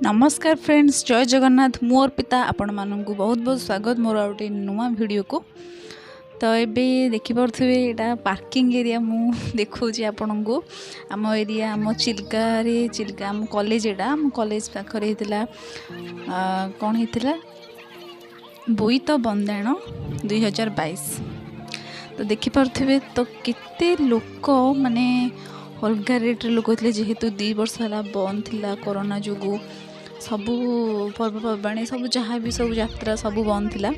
नमस्कार फ्रेंड्स, जय जगन्नाथ। मु अर्पिता आपण मानू बहुत बहुत स्वागत मोर गोटे नुआ वीडियो को। तो ये देखिपे यहाँ पार्किंग एरिया मु देखा आपण को आम एरिया आम चिल्का आम कॉलेज एटा आम कॉलेज पाखरे कौन होता बोईत बंदाण 2022। तो देखिपे तो केते लोक माने अलग रेट्रे लोक थे जेहेतु 2 वर्ष है बंद थिला कोरोना जोगु सबू पर्वपर्वाणी सब जहाँ भी सब यात्रा सब बंद थिला।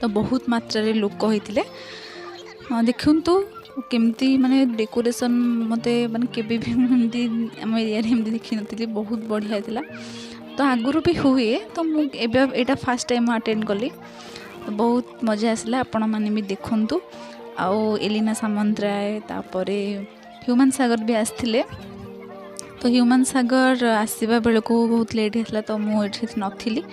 तो बहुत मात्रा रे लोक होते देखु केमती माने डेकोरेशन मते माने केबे भी एमती आम एरिया एमती देखी नी बहुत बढ़िया थिला। तो आगुरी भी हुए तो मुझे फास्ट टाइम अटेंड कली तो बहुत मजा आसला। आपण मैंने भी देखु आउ एलिना सामंतराय तापरे ह्यूमन सागर भी आसते। तो ह्यूमन सागर आसवा बेल को बहुत लेट होता तो मुझे नी।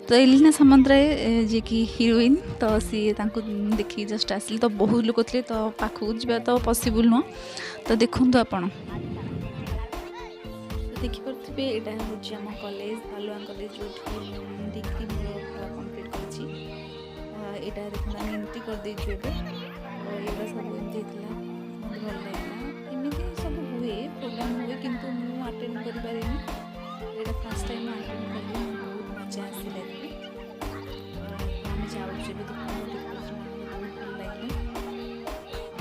तो एलिना सामंतराय जी की हिरोइन तो सी देखी जस्ट आसिल तो बहुत लोग थे तो पाखक जा तो पॉसिबल नुह। तो देखु आपण देखिपे यहाँ हूँ आम कॉलेज भालुआ कॉलेज जो डिग्री कम्प्लीट कर देखो आम एंट्री कर देचु ये सब एमती भल लगे एमती सब हुए प्रोग्राम हुए किंतु मुझे अटेंड कर पारे फास्ट टाइम अटेंड कली बहुत मजा आसला।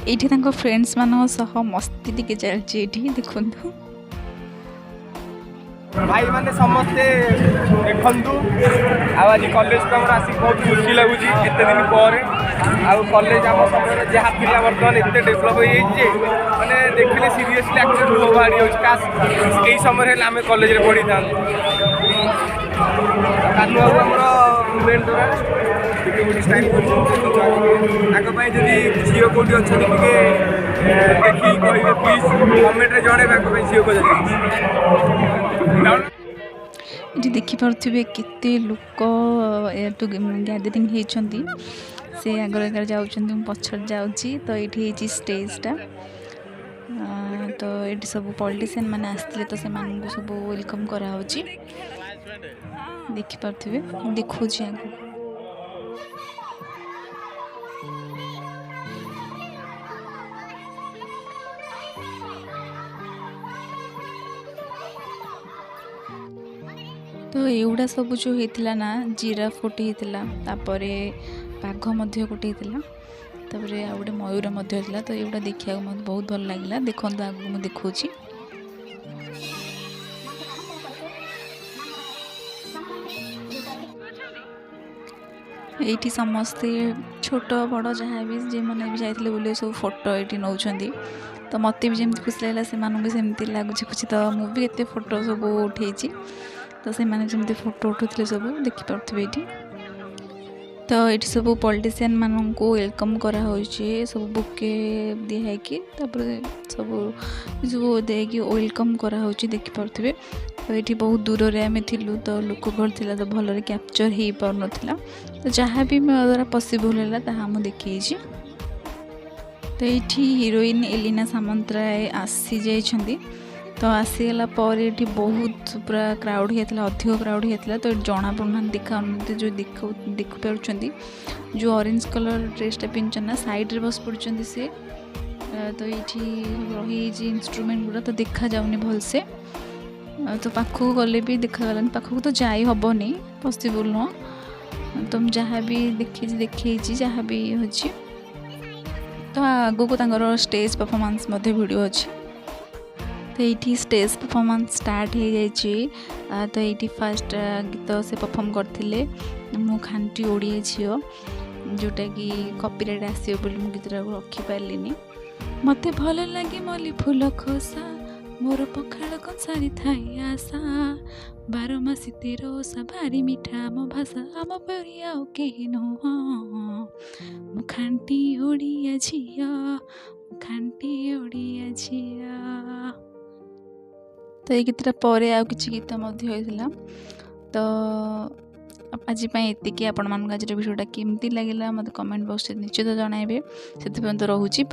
ये फ्रेंड्स मान सह मस्ती टे चलती देखु भाई मैंने समस्ते देखु आज कॉलेज को आसिक बहुत खुशी लगुच एत दिन पर कॉलेज आम समय जहाँ थी बर्तमान एत डेभलप हो मैंने देखिले सीरीयसली एक्चुअली लुह बाहरी काश यही समय आम कॉलेज में पढ़ी था। कानू बाबू आमर मेन गोटे स्टाइल कर झील कौटी अच्छा देखिए कहे प्लीज कमेंट में जन झील को ये देखिपे केते लोक गैदरिंग होती से आगर आगर जाऊँ पछड़ जाऊँगी। तो ये स्टेजटा तो ये सब पॉलिटिशियन मैंने आसते तो से सब वेलकम करा देखिपे देखु तो एगुड़ा सब जो होता ना जिराफ गोटे होता तापर बाघ गोटे होता तापर आ गए मयूर होता। तो एगुड़ा देखा मत बहुत भल लगे देखो आगे मुझे देखा ये समस्ते छोट बड़ जहाँ भी जे मैंने भी जाते बोले सब फोटो ये नौ। तो मत भी जमी खुशी लगे से सेमती लगुच कुछ तो मुझे एत फोटो सब उठे तो से मैंने जमी फोटो उठुले सब देखिपे ये। तो ये सब पॉलिटिशियन मान को वेलकम करा सब बुके दिखाई सब सब देकी वेलकम करा देखिपे। तो ये बहुत दूर रे आम थिलु तो लोक भर थिला तो भल कैप्चर हो पार नाला। तो जहाँ भी मो द्वारा पॉसिबल है मुझे देखी। तो ये हिरोइन एलिना सामंतराय आसी जाइछंदी। तो आसीगला पर ये बहुत पूरा क्राउड होता अधिक क्राउड होता। तो जना पड़ना देखा जो देख पार्टी जो ऑरेंज कलर ड्रेसटा पिंधन ना साइड रे बस पड़ते सी। तो ये रही इंस्ट्रूमेंट गुड़ा तो देखा जाऊनी भलसे। तो पाखक गले भी देखा गलानी पाखक तो जाई हबनी पॉसिबल नुह। तो जहाँ भी देखी जहाँ भी होची तो आगो को स्टेज परफॉर्मेंस वीडियो अच्छी। तो ये स्टेज परफॉर्मेंस स्टार्ट हो जाए। तो ये फास्ट गीत से परफॉर्म करते मु खांटी ओडिया झील जोटा कि कॉपीराइट आसो बोली गीतटा रखिपारे। मत भल लगे मल्ली फूल खोसा मोर पखाड़ कंसारी थाई आशा 12 मासी 13 ओषा भारी मिठा मो भाषा आम परिया कही नुह मु खांटी ओडिया झील खांटी ओडिया झील। तो ये गीतटा पर आ कि गीत होता। तो आज ये आपण मान आज वीडियोटा केमती लगे मत कमेंट बॉक्स निश्चित जनइबे से रोचे।